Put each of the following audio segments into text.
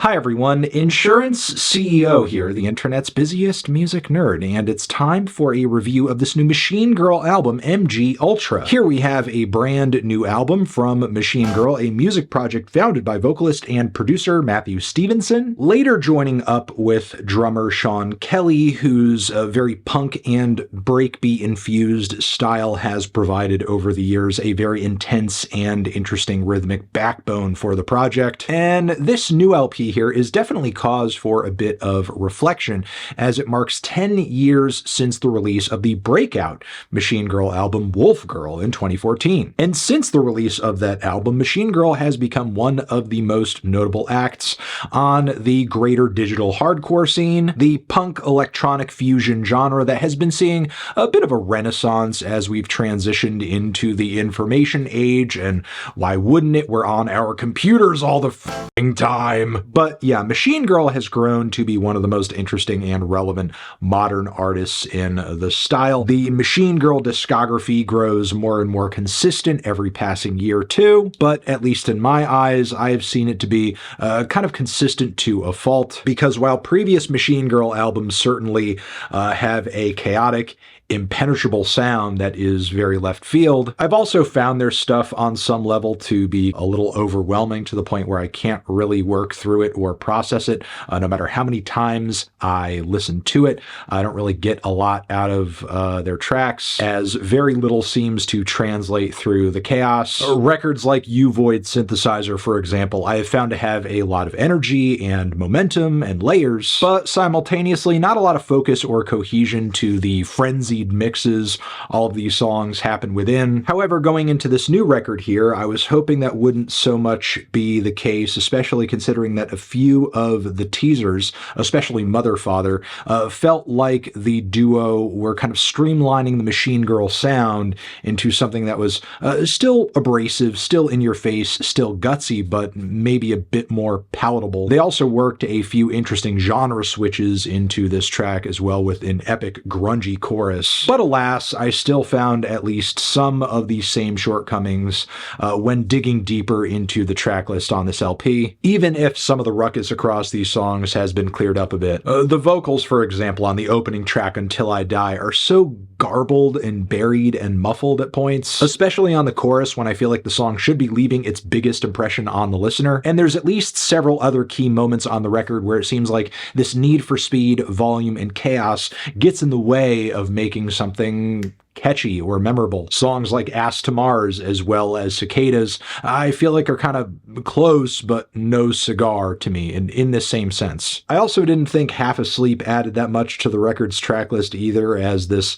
Hi everyone, Insurance CEO here, the internet's busiest music nerd, and it's time for a review of this new Machine Girl album, MG Ultra. Here we have a brand new album from Machine Girl, a music project founded by vocalist and producer Matthew Stevenson, later joining up with drummer Sean Kelly, whose very punk and breakbeat-infused style has provided over the years a very intense and interesting rhythmic backbone for the project. And this new LP here is definitely cause for a bit of reflection, as it marks 10 years since the release of the breakout Machine Girl album Wolf Girl in 2014. And since the release of that album, Machine Girl has become one of the most notable acts on the greater digital hardcore scene, the punk electronic fusion genre that has been seeing a bit of a renaissance as we've transitioned into the information age, and why wouldn't it? We're on our computers all the f***ing time. But yeah, Machine Girl has grown to be one of the most interesting and relevant modern artists in the style. The Machine Girl discography grows more and more consistent every passing year too, but at least in my eyes, I have seen it to be kind of consistent to a fault, because while previous Machine Girl albums certainly have a chaotic, impenetrable sound that is very left field, I've also found their stuff on some level to be a little overwhelming, to the point where I can't really work through it or process it. No matter how many times I listen to it, I don't really get a lot out of their tracks, as very little seems to translate through the chaos. Records like U Void Synthesizer, for example, I have found to have a lot of energy and momentum and layers, but simultaneously not a lot of focus or cohesion to the frenzied mixes all of these songs happen within. However, going into this new record here, I was hoping that wouldn't so much be the case, especially considering that a few of the teasers, especially MOTHERFATHER, felt like the duo were kind of streamlining the Machine Girl sound into something that was still abrasive, still in your face, still gutsy, but maybe a bit more palatable. They also worked a few interesting genre switches into this track as well, with an epic grungy chorus. But alas, I still found at least some of these same shortcomings when digging deeper into the tracklist on this LP, even if some of the ruckus across these songs has been cleared up a bit. The vocals, for example, on the opening track Until I Die are so garbled and buried and muffled at points, especially on the chorus, when I feel like the song should be leaving its biggest impression on the listener. And there's at least several other key moments on the record where it seems like this need for speed, volume, and chaos gets in the way of making something catchy or memorable. Songs like Ass to Mars, as well as Cicadas, I feel like are kind of close, but no cigar to me in this same sense. I also didn't think Half Asleep added that much to the record's tracklist either, as this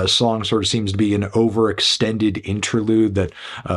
song sort of seems to be an overextended interlude that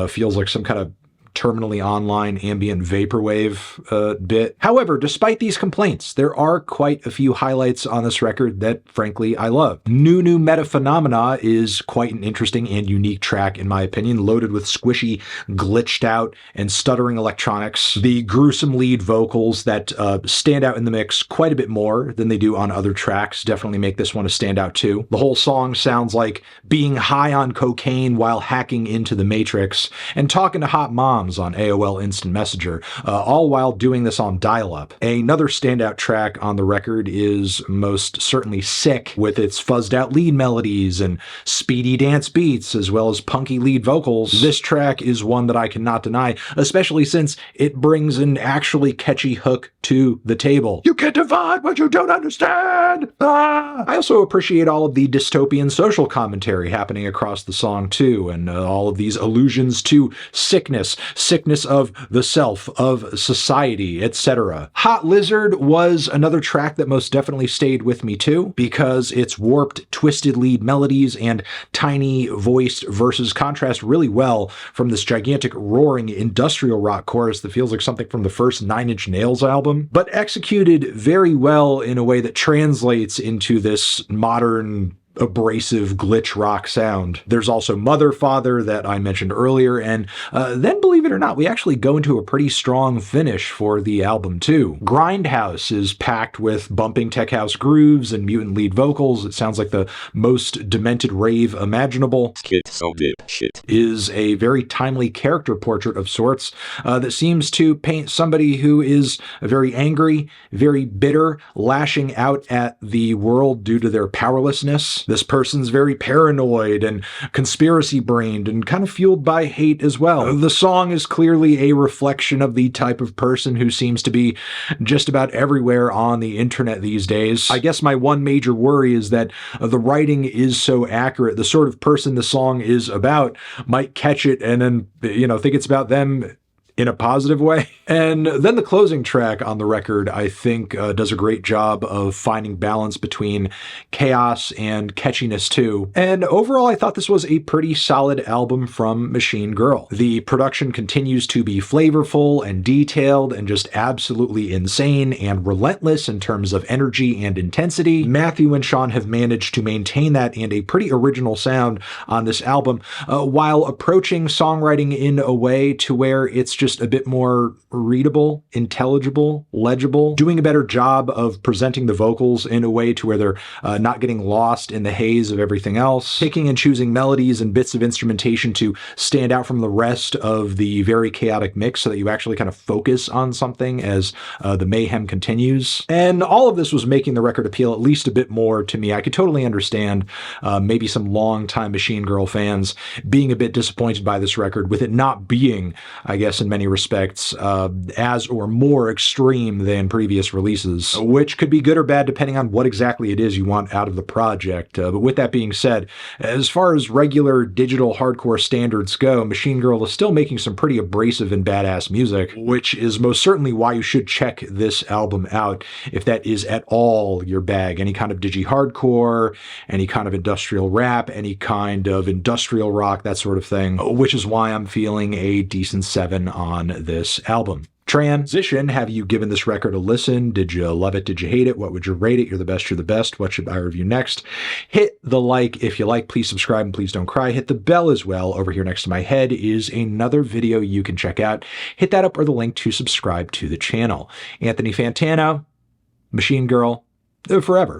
feels like some kind of terminally online ambient vaporwave bit. However, despite these complaints, there are quite a few highlights on this record that, frankly, I love. New Meta Phenomena is quite an interesting and unique track, in my opinion, loaded with squishy, glitched out, and stuttering electronics. The gruesome lead vocals that stand out in the mix quite a bit more than they do on other tracks definitely make this one a standout too. The whole song sounds like being high on cocaine while hacking into the Matrix and talking to hot moms on AOL Instant Messenger, all while doing this on dial-up. Another standout track on the record is most certainly Sick, with its fuzzed-out lead melodies and speedy dance beats, as well as punky lead vocals. This track is one that I cannot deny, especially since it brings an actually catchy hook to the table. You can't divide what you don't understand! Ah! I also appreciate all of the dystopian social commentary happening across the song too, and all of these allusions to sickness of the self, of society, etc. Hot Lizard was another track that most definitely stayed with me too, because its warped, twisted lead melodies and tiny voiced verses contrast really well from this gigantic, roaring industrial rock chorus that feels like something from the first Nine Inch Nails album, but executed very well in a way that translates into this modern abrasive glitch rock sound. There's also MOTHERFATHER that I mentioned earlier, and then, believe it or not, we actually go into a pretty strong finish for the album too. GRINDHOUSE is packed with bumping tech house grooves and mutant lead vocals. It sounds like the most demented rave imaginable. SCHIZODIPSHIT is a very timely character portrait of sorts that seems to paint somebody who is very angry, very bitter, lashing out at the world due to their powerlessness. This person's very paranoid and conspiracy-brained and kind of fueled by hate as well. The song is clearly a reflection of the type of person who seems to be just about everywhere on the internet these days. I guess my one major worry is that the writing is so accurate. The sort of person the song is about might catch it and then, think it's about them in a positive way. And then the closing track on the record, I think, does a great job of finding balance between chaos and catchiness too. And overall, I thought this was a pretty solid album from Machine Girl. The production continues to be flavorful and detailed and just absolutely insane and relentless in terms of energy and intensity. Matthew and Sean have managed to maintain that and a pretty original sound on this album, while approaching songwriting in a way to where it's just a bit more readable, intelligible, legible, doing a better job of presenting the vocals in a way to where they're not getting lost in the haze of everything else, picking and choosing melodies and bits of instrumentation to stand out from the rest of the very chaotic mix so that you actually kind of focus on something as the mayhem continues. And all of this was making the record appeal at least a bit more to me. I could totally understand maybe some longtime Machine Girl fans being a bit disappointed by this record, with it not being, I guess, in many respects, as or more extreme than previous releases, which could be good or bad depending on what exactly it is you want out of the project. But with that being said, as far as regular digital hardcore standards go, Machine Girl is still making some pretty abrasive and badass music, which is most certainly why you should check this album out if that is at all your bag. Any kind of digi-hardcore, any kind of industrial rap, any kind of industrial rock, that sort of thing, which is why I'm feeling a decent 7 on this album. Transition, have you given this record a listen? Did you love it? Did you hate it? What would you rate it? You're the best, you're the best. What should I review next? Hit the like if you like. Please subscribe and please don't cry. Hit the bell as well. Over here next to my head is another video you can check out. Hit that up or the link to subscribe to the channel. Anthony Fantano, Machine Girl, forever.